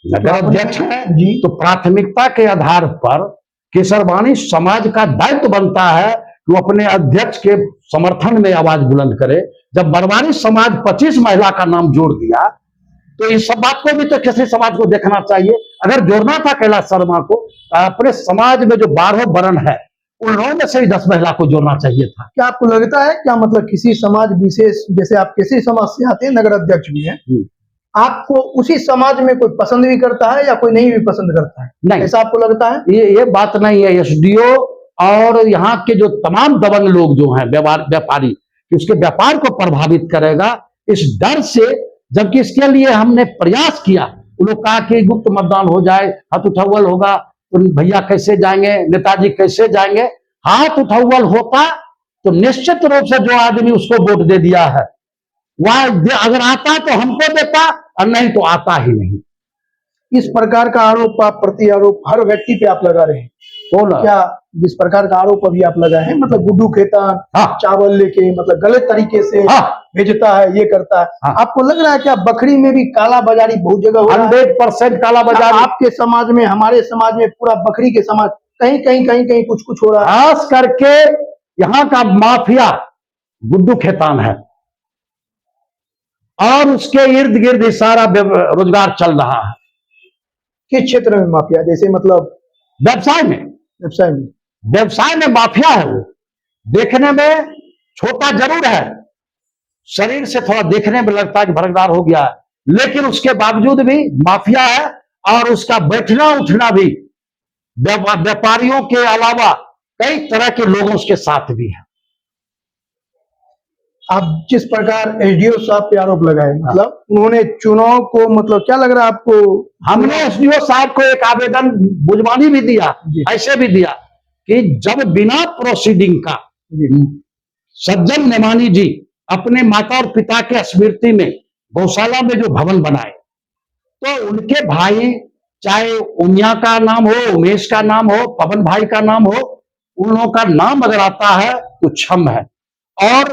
नगर अध्यक्ष है जी। तो प्राथमिकता के आधार पर केसरवानी समाज का दायित्व बनता है कि वो अपने अध्यक्ष के समर्थन में आवाज बुलंद करे। जब मरवाड़ी समाज 25 महिला का नाम जोड़ दिया, तो इस सब बात को भी तो केसरी समाज को देखना चाहिए। अगर जोड़ना था कैलाश शर्मा को, अपने समाज में जो 12 वर्ण है उन लोगों में से भी 10 महिला को जोड़ना चाहिए था। क्या आपको लगता है क्या मतलब किसी समाज विशेष, जैसे आप केसरी समाज से आते हैं, नगर अध्यक्ष भी हैं, आपको उसी समाज में कोई पसंद भी करता है या कोई नहीं भी पसंद करता है? नहीं, ऐसा आपको लगता है? ये बात नहीं है। एसडीओ और यहाँ के जो तमाम दबंग लोग जो हैं व्यापारी, उसके व्यापार को प्रभावित करेगा इस डर से। जबकि इसके लिए हमने प्रयास किया, उन लोग कहा कि गुप्त मतदान हो जाए, हाथ उठावल होगा, तो भैया कैसे जाएंगे, नेताजी कैसे जाएंगे। हाथ उठावल होता तो निश्चित रूप से जो आदमी उसको वोट दे दिया है वह अगर आता तो हमको देता, और नहीं तो आता ही नहीं। इस प्रकार का आरोप, आप प्रति आरोप हर व्यक्ति पे आप लगा रहे हैं, क्या जिस प्रकार का आरोप अभी आप लगाए हैं, मतलब गुड्डू खेतान चावल लेके मतलब गलत तरीके से भेजता है, ये करता है, आपको लग रहा है क्या बखरी में भी काला बाजारी बहुत जगह हो रहा है? 100% काला बाजारी आपके समाज में, हमारे समाज में, पूरा बखरी के समाज, कहीं कहीं कुछ हो रहा है। खास करके यहाँ का माफिया गुड्डू खेतान है और उसके इर्द गिर्द सारा रोजगार चल रहा है। किस क्षेत्र में माफिया? जैसे मतलब व्यवसाय में माफिया है। वो देखने में छोटा जरूर है, शरीर से थोड़ा देखने में लगता है कि भरकदार हो गया है, लेकिन उसके बावजूद भी माफिया है। और उसका बैठना उठना भी व्यापारियों के अलावा कई तरह के लोग उसके साथ भी हैं। आप जिस प्रकार एसडीओ साहब पे आरोप लगाए, मतलब उन्होंने चुनाव को, मतलब क्या लग रहा है आपको? हमने एसडीओ साहब को एक आवेदन बुझवानी भी दिया, जी। ऐसे भी दिया कि जब बिना प्रोसीडिंग का सज्जन नेमानी जी अपने माता और पिता के स्मृति में गौशाला में जो भवन बनाए, तो उनके भाई, चाहे उमिया का नाम हो, उमेश का नाम हो, पवन भाई का नाम हो, उन लोगों का नाम अगर आता है तो क्षम है। और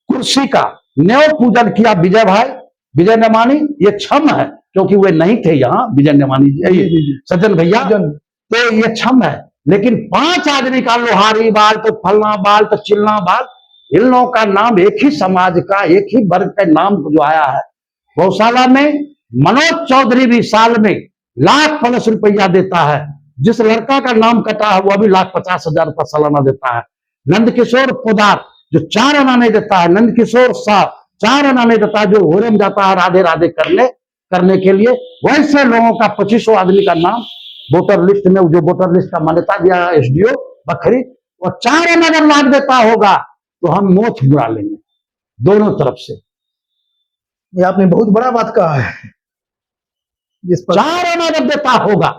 कुर्सी का नेव पूजन किया विजय नेमानी, ये क्षम है, क्योंकि वे नहीं थे यहाँ विजय नेमानी जी, सज्जन भैया, तो ये क्षम है। लेकिन 5 आदमी का लोहारी बाल, तो फलना बाल, तो चिलना बाल, इन लोगों का नाम, एक ही समाज का, एक ही वर्ग का नाम जो आया है गौशाला में। मनोज चौधरी भी साल में ₹1,50,000 देता है। जिस लड़का का नाम कटा है वो अभी ₹1,50,000 सालाना देता है। नंदकिशोर पोदार जो 4 आना नहीं देता है, नंदकिशोर साहब 4 आना नहीं देता है, जो होरे में जाता है राधे राधे करने के लिए। वैसे लोगों का 2500 आदमी का नाम वोटर लिस्ट में, जो वोटर लिस्ट का मान्यता दिया एसडीओ बखरी, वो 4 आना अगर लाख देता होगा तो हम मोछ बुरा लेंगे दोनों तरफ से। ये आपने बहुत बड़ा बात कहा है। जिस पर 4 आना अगर देता होगा,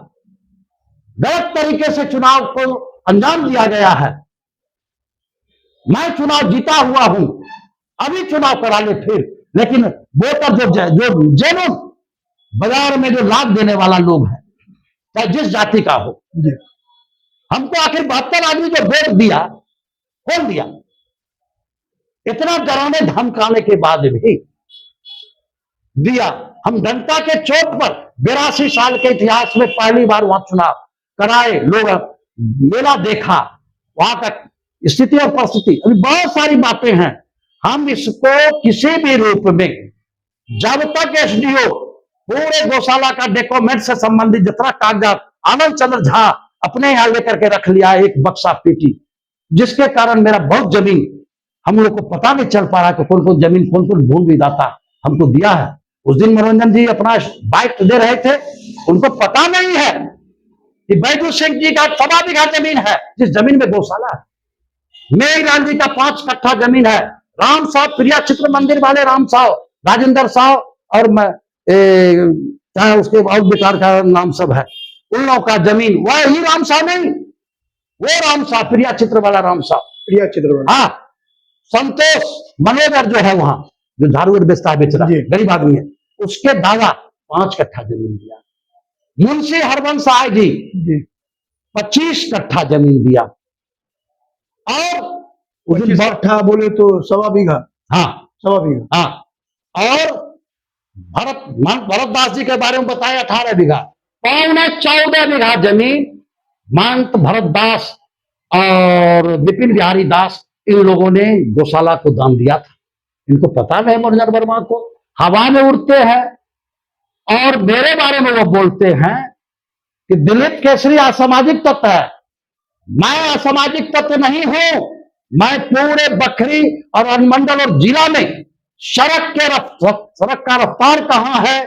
गलत तरीके से चुनाव को अंजाम दिया गया है। मैं चुनाव जीता हुआ हूं, अभी चुनाव करा ले फिर, लेकिन वोटर जो जेन्युइन बाजार में जो लाभ देने वाला लोग है, चाहे जिस जाति का हो, हमको आखिर 72 आदमी जो वोट दिया, कौन दिया? इतना डराने धमकाने के बाद भी दिया। हम जनता के चौक पर 82 साल के इतिहास में पहली बार वहां चुनाव कराए, लोग मेला देखा, वहां का स्थिति और परिस्थिति, अभी बहुत सारी बातें हैं। हम इसको किसी भी रूप में, जब तक एसडीओ पूरे गौशाला का डॉक्यूमेंट से संबंधित जितना कागजात आनंद चंद्र झा अपने यहां लेकर के रख लिया, एक बक्सा पेटी, जिसके कारण मेरा बहुत जमीन हम लोग को पता नहीं चल पा रहा कि कौन कौन जमीन कौन कौन भूल विधाता हमको दिया है। उस दिन मनोरंजन जी अपना बाइक दे रहे थे, उनको पता नहीं है कि बैजू सिंह जी का 1.25 बीघा जमीन है, जिस जमीन में गौशाला है। मेघराज जी का 5 कट्ठा जमीन है। राम साहब, प्रिया चित्र मंदिर वाले राम साहब, राजेंद्र साहब, और मैं चाहे उसके और बेकार का नाम सब है, उन लोगों का जमीन, वही राम साहब नहीं, वो राम साहब, प्रिया चित्र वाला राम साहब, प्रिया चित्र, हाँ, संतोष मनोगर जो है वहां, जो झाड़ू बेचता है, बेच रहा है, गरीब आदमी है, उसके दादा 5 कट्ठा जमीन दिया। मुंशी हरबंश साहब जी 25 कट्ठा जमीन दिया। और 25 कट्ठा बोले तो 1.25 बीघा, हाँ 1.25 बीघा, हाँ। और भरतदास जी के बारे में बताया 18 बीघा, 14 बीघा जमीन महंत भरतदास और विपिन बिहारी दास, इन लोगों ने गौशाला को दान दिया था। इनको पता नहीं मनोज वर्मा को, हवा में उड़ते हैं। और मेरे बारे में वो बोलते हैं कि दिलीप केसरी असामाजिक तत्व है। मैं असामाजिक तत्व नहीं हूं। मैं पूरे बखरी और अनुमंडल और जिला में सड़क का रफ्तार कहां है,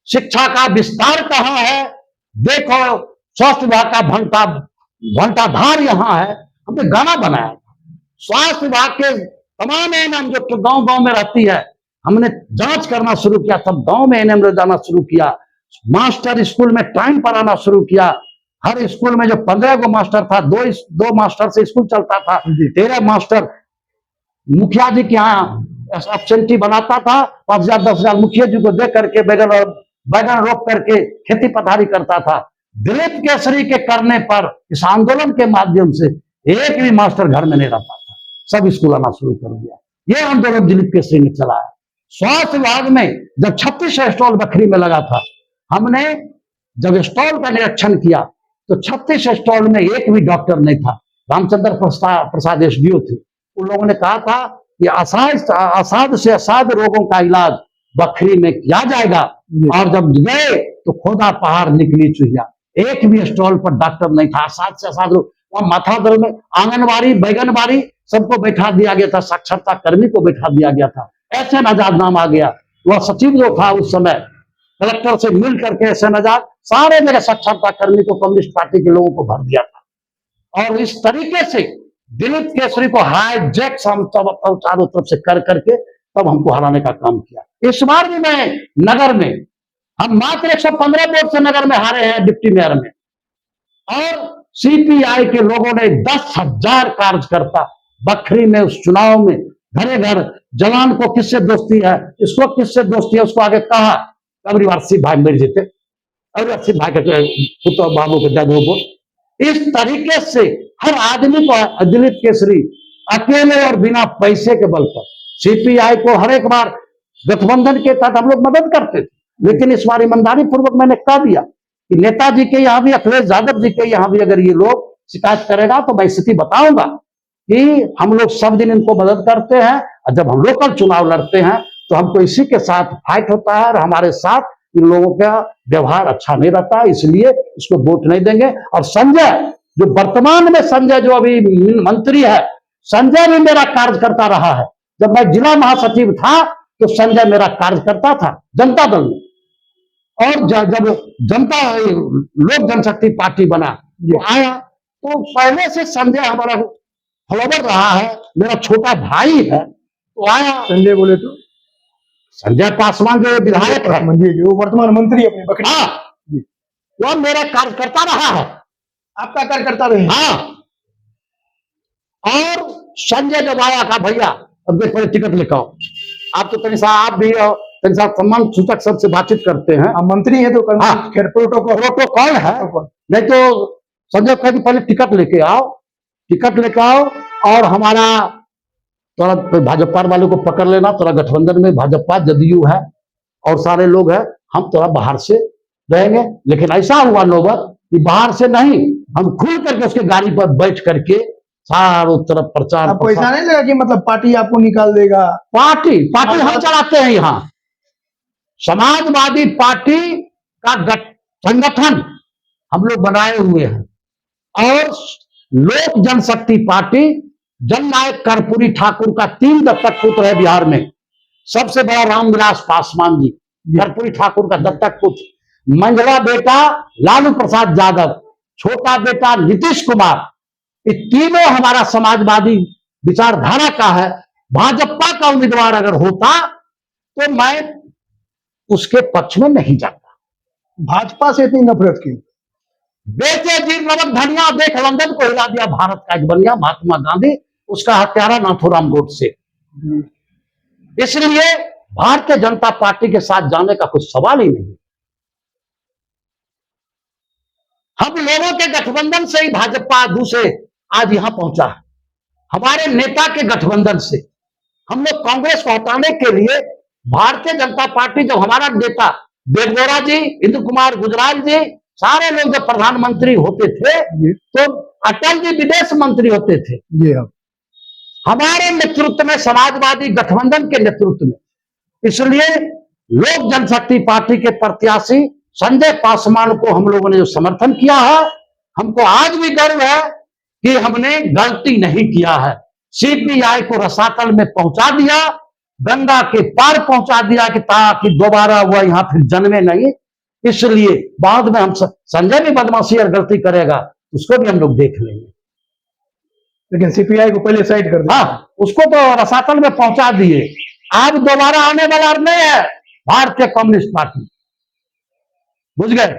शिक्षा का विस्तार कहां है, देखो स्वास्थ्य विभाग का घंटाधार यहां है। हमने गाना बनाया, स्वास्थ्य विभाग के तमाम एएनएम जो गांव गांव में रहती है, हमने जांच करना शुरू किया, तब गांव में एएनएम ले जाना शुरू किया। मास्टर स्कूल में टाइम पर आना शुरू किया। हर स्कूल में जो 15 गो मास्टर था, दो मास्टर से स्कूल चलता था। 13 मास्टर मुखिया जी के यहाँ एब्सेंटी बनाता था, 5,000 10,000 मुखिया जी को दे करके बैगन रोप करके खेती पथारी करता था। दिलीप केसरी के करने पर, इस आंदोलन के माध्यम से एक भी मास्टर घर में नहीं रहता था, सब स्कूल आना शुरू कर दिया। यह आंदोलन दिलीप केसरी ने चलाया। स्वास्थ्य विभाग में जब 36 स्टॉल बखरी में लगा था, हमने जब स्टॉल का निरीक्षण किया तो 36 स्टॉल में एक भी डॉक्टर नहीं था। रामचंद्र प्रसाद एसडीओ थे। उन लोगों ने कहा था कि असाध से असाध रोगों का इलाज बखरी में किया जाएगा। और जब गए तो खोदा पहाड़ निकली चुहिया, एक भी स्टॉल पर डॉक्टर नहीं था। असाध से असाध रोग, वहां माथा दर्द में आंगनबाड़ी बैगनबाड़ी सबको बैठा दिया गया था, साक्षरता कर्मी को बैठा दिया गया था। ऐसे आजाद नाम आ गया। वह सचिव जो था उस समय, कलेक्टर से मिल करके ऐसे आजाद सारे मेरे साक्षरता कर्मी को कम्युनिस्ट पार्टी के लोगों को भर दिया था। और इस तरीके से दिलीप केसरी को हाईजैक हम चारों तरफ से कर करके तब हमको हराने का काम किया। इस बार भी मैं नगर में हम मात्र 115 वोट से नगर में हारे हैं डिप्टी मेयर में, और सीपीआई के लोगों ने 10,000 कार्यकर्ता बखरी में उस चुनाव में घरे घर जवान को किससे दोस्ती है, इसको किससे दोस्ती है, उसको आगे कहा कबरीवाल सिंह भाई मेरे जीते, कबरीवाल सिंह भाई के पुत्र बाबू के जब वो इस तरीके से हर आदमी को दिलीप केसरी अकेले और बिना पैसे के बल पर सीपीआई को हर एक बार गठबंधन के तहत हम लोग मदद करते थे, लेकिन इस बार ईमानदारी पूर्वक मैंने कह दिया कि नेताजी के यहाँ भी, अखिलेश यादव जी के यहाँ भी अगर ये लोग शिकायत करेगा तो मैं स्थिति बताऊंगा कि हम लोग सब दिन इनको मदद करते हैं, और जब हम लोकल चुनाव लड़ते हैं तो हमको इसी के साथ फाइट होता है, और हमारे साथ इन लोगों का व्यवहार अच्छा नहीं रहता, इसलिए इसको वोट नहीं देंगे। और संजय जो वर्तमान में संजय जो अभी मंत्री है, संजय भी मेरा कार्यकर्ता रहा है। जब मैं जिला महासचिव था तो संजय मेरा कार्यकर्ता था जनता दल में, और जब जनता लोक जनशक्ति पार्टी बना तो आया, तो पहले से संजय हमारा फॉलोवर रहा है, मेरा छोटा भाई है, तो आया। संजय बोले तो संजय पासवान जो विधायक है, जो वर्तमान मंत्री अपने बखरी, हाँ, वो मेरा कार्यकर्ता रहा है, आपका कार्यकर्ता रहे। हाँ। और संजय जब आया कहा भैया अब देख पहले टिकट लेकर आओ, आप तो तनिषा आप भी तनिषा सम्मान सूचक सबसे बातचीत करते हैं, आप मंत्री है तो हाँ। प्रोटोकॉल है, नहीं तो संजय कहा कि पहले टिकट लेके आओ, टिकट लेके आओ, और हमारा थोड़ा भाजपा वालों को पकड़ लेना, थोड़ा गठबंधन में भाजपा जदयू है और सारे लोग हैं, हम थोड़ा बाहर से रहेंगे। लेकिन ऐसा हुआ नौबत कि बाहर से नहीं, हम खुल करके उसके गाड़ी पर बैठ करके चारों तरफ प्रचार। आपको ऐसा नहीं लगा कि मतलब पार्टी आपको निकाल देगा? पार्टी हम चलाते हैं, यहाँ समाजवादी पार्टी का संगठन हम लोग बनाए हुए हैं, और लोक जनशक्ति पार्टी जननायक कर्पूरी ठाकुर का 3 दत्तक पुत्र है बिहार में, सबसे बड़ा रामविलास पासवान जी कर्पूरी ठाकुर का दत्तक पुत्र, मंझला बेटा लालू प्रसाद यादव, छोटा बेटा नीतीश कुमार, ये तीनों हमारा समाजवादी विचारधारा का है। भाजपा का उम्मीदवार अगर होता तो मैं उसके पक्ष में नहीं जाता। भाजपा से इतनी नफरत क्यों? बेटे जी नमक धनिया देख लंदन को हिला दिया भारत का एक बनिया महात्मा गांधी, उसका हत्यारा नाथूराम गोडसे। इसलिए भारतीय जनता पार्टी के साथ जाने का कुछ सवाल ही नहीं। हम लोगों के गठबंधन से ही भाजपा दूसरे आज यहां पहुंचा है, हमारे नेता के गठबंधन से। हम लोग कांग्रेस को हटाने के लिए भारतीय जनता पार्टी, जब हमारा नेता देवगौड़ा जी, इंदु कुमार गुजराल जी, सारे लोग जब प्रधानमंत्री होते थे तो अटल जी विदेश मंत्री होते थे, हमारे नेतृत्व में, समाजवादी गठबंधन के नेतृत्व में। इसलिए लोक जनशक्ति पार्टी के प्रत्याशी संजय पासवान को हम लोगों ने जो समर्थन किया है, हमको आज भी गर्व है कि हमने गलती नहीं किया है। सीपीआई को रसातल में पहुंचा दिया, गंगा के पार पहुंचा दिया कि ताकि दोबारा वह यहां फिर जन्मे नहीं। इसलिए बाद में हम संजय भी बदमाशी और गलती करेगा उसको भी हम लोग देख लेंगे, लेकिन सीपीआई को पहले साइड कर दिया। हाँ, उसको तो रसातल में पहुंचा दिए। अब दोबारा आने वाला नहीं है भारतीय कम्युनिस्ट पार्टी, बुझ गए।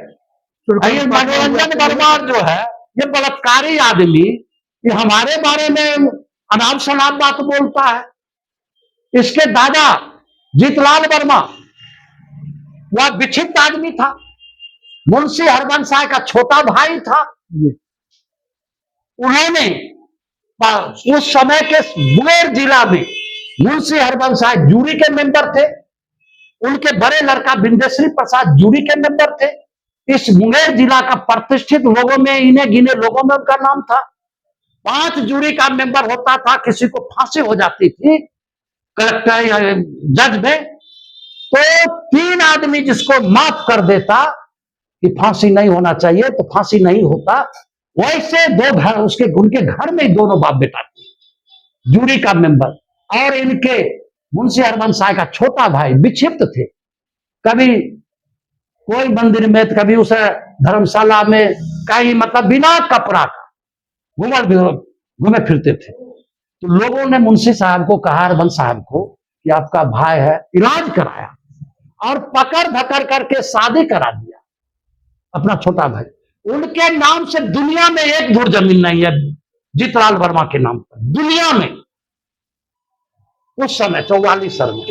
मनोरंजन वर्मा जो है ये बलात्कारी आदमी, ये हमारे बारे में अनाप शनाप बात बोलता है। इसके दादा जीतलाल वर्मा वह विक्षिप्त आदमी था, मुंशी हरबंस साय का छोटा भाई था। उन्होंने उस समय के मुंगेर जिला में मुंशी हरबंस साय जूरी के मेंबर थे, उनके बड़े लड़का बिंदेश्वरी प्रसाद जूरी के मेंबर थे। इस मुंगेर जिला का प्रतिष्ठित लोगों में, इन्हें गिने लोगों में उनका नाम था। 5 जूरी का मेंबर होता था, किसी को फांसी हो जाती थी कलेक्टर जज में तो 3 आदमी जिसको माफ कर देता कि फांसी नहीं होना चाहिए तो फांसी नहीं होता। वैसे 2 घर उसके उनके घर में दोनों बाप बेटा थे जूरी का मेंबर, और इनके मुंशी हरबंस साय का छोटा भाई विक्षिप्त थे। कभी कोई मंदिर में, कभी उस धर्मशाला में, कहीं मतलब बिना कपड़ा का घूमे फिरते थे। तो लोगों ने मुंशी साहब को कहा, हरबंस साहब को, कि आपका भाई है, इलाज कराया और पकड़ धकड़ करके शादी करा दिया अपना छोटा भाई। उनके नाम से दुनिया में एक धुर जमीन नहीं है जीतलाल वर्मा के नाम पर, दुनिया में। उस समय 44 में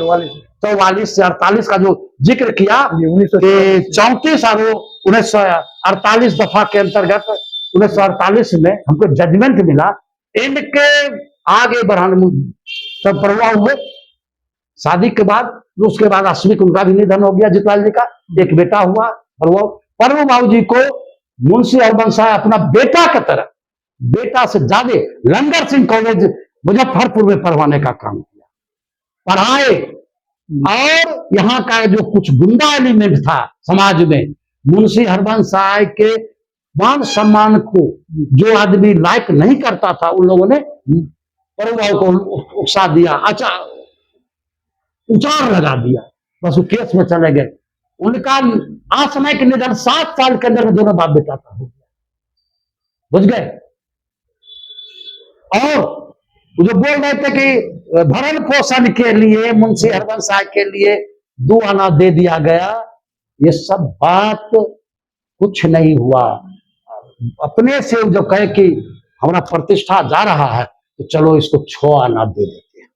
44 से 48 का जो जिक्र किया, 34 और 1948 दफा के अंतर्गत 1948 में हमको जजमेंट मिला, इनके आगे बढ़ाने सब परवाह हुए। शादी के बाद, उसके बाद आश्विक उनका भी निधन हो गया, जीतलाल जी का एक बेटा हुआ परवो बाबू जी को मुंशी हरबंस साहब अपना बेटा की तरह, बेटा से ज्यादा लंगर सिंह कॉलेज मुजफ्फरपुर में पढ़वाने का काम किया, पढ़ाए। और यहाँ का जो कुछ गुंडा एलिमेंट था समाज में, मुंशी हरबंस साहब के मान सम्मान को जो आदमी लायक नहीं करता था, उन लोगों ने परवो को उकसा दिया, अच्छा उचार लगा दिया, बस वो केस में चले गए। उनका आसमय के निधन 7 साल के अंदर दोनों बाप बेटा का हो गया, बुझ गए। और जो बोल रहे थे कि भरण पोषण के लिए मुंशी हरबंस साहब के लिए 2 आना दे दिया गया, ये सब बात कुछ नहीं हुआ। अपने से जो कहे कि हमारा प्रतिष्ठा जा रहा है, तो चलो इसको 6 आना दे देते हैं,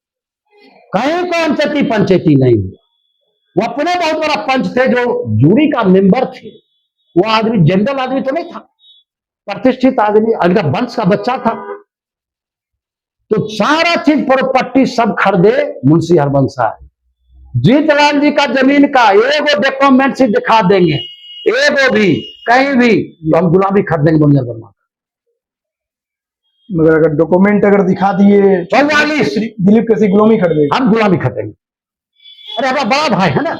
कहीं को पंचायती नहीं हुआ। वो अपने बहुत बड़ा पंच थे, जो जूरी का मेंबर थे, वो आदमी जनरल आदमी तो नहीं था, प्रतिष्ठित आदमी, अगला वंश का बच्चा था। तो सारा चीज प्रॉपर्टी सब खरीदे मुंशी हरबंस साहब। जीतलाल जी का जमीन का एगो डॉक्यूमेंट से दिखा देंगे, एगो भी कहीं भी, तो हम गुलामी खरीदेंगे मुंशी वर्मा का। मगर अगर डॉक्यूमेंट अगर दिखा दिए 44 दिलीप कैसे गुलामी खरीदेगा? हम गुलामी खरीदेंगे। अरे हमारा बड़ा भाई है ना,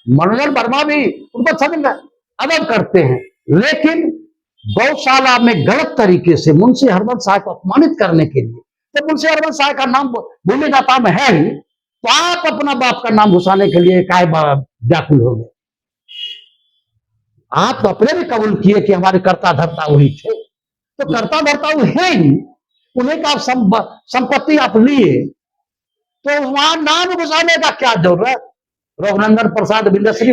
मनोरंजन वर्मा भी उनको समझ अदब करते हैं, लेकिन गौशाला में गलत तरीके से मुंशी हरबंस साहब को अपमानित करने के लिए, तो मुंशी हरबंस साहब का नाम भूमि दाता में है ही, तो आप अपना बाप का नाम घुसाने के लिए काय व्याकुल हो गए? आप तो अपने भी कबूल किए कि हमारे कर्ता धर्ता वही थे, तो कर्ता धर्ता वो है ही, उन्हें का संपत्ति आप लिए, तो वहां नाम घुसाने का क्या जरूरत? रघुनंदन प्रसाद बिंदश्री